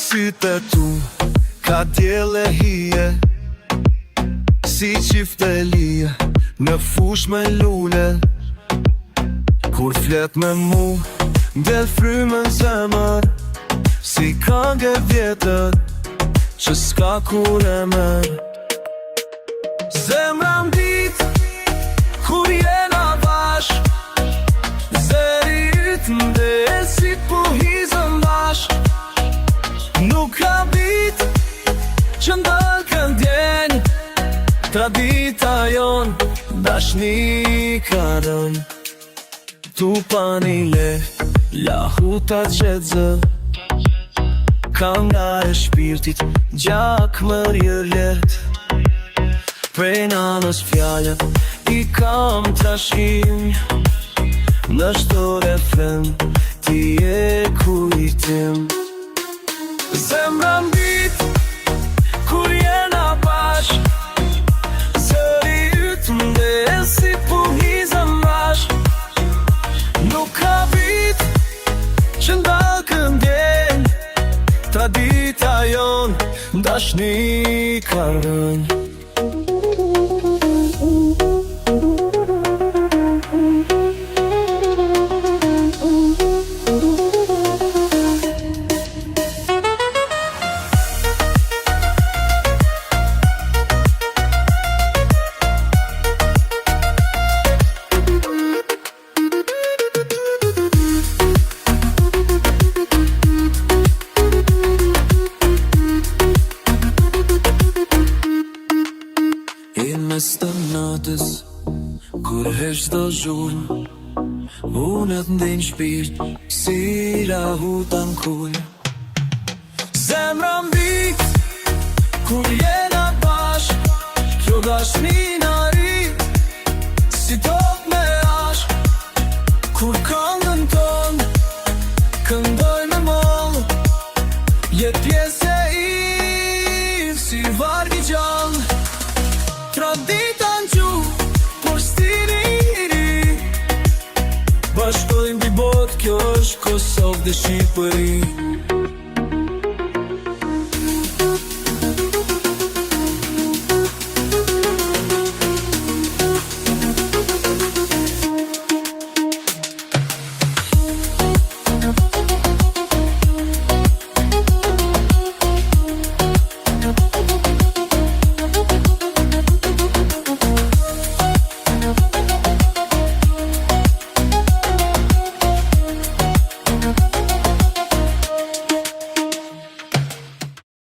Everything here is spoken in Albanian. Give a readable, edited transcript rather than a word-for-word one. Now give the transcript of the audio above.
sytë tu ka djele hije, si qifte lije në fush me lule. Kur flet me mu, del frymën zemër, si këngë vjetët që s'ka kur e merë. Zemra mbit, kur jena bash, zeri yt m'de si t'puhizëm bash. Nuk ka bit që ndër këndjen, tradita jon dashni ka rën. Tu panile, la huta qedzë, ka nga e shpirtit, gjak më rjërlet. Prej nanës fjallet, i kam trashim, në shtor e fem, ti e kujtim. Zemra mbit, kur jena bash, zëri yt m'de si puhizëm bash. Nuk ka vit që ndalë këndjen, tradita jon dashni ka rën. Mes të natës, kur hesh do zhurmë, unë të ndinj shpirt, si lahuta n'kuj. Zemra mbit, kur jena bash, kjo dashni na ri, si top me ash. Kur këngën ton, këndoj me moll, jet pjesë e i, si vargi gjallë. Tradita n'gju, por stili i ri, bashkojmë dy botë, kjo është Kosovë dhe Shqipëri.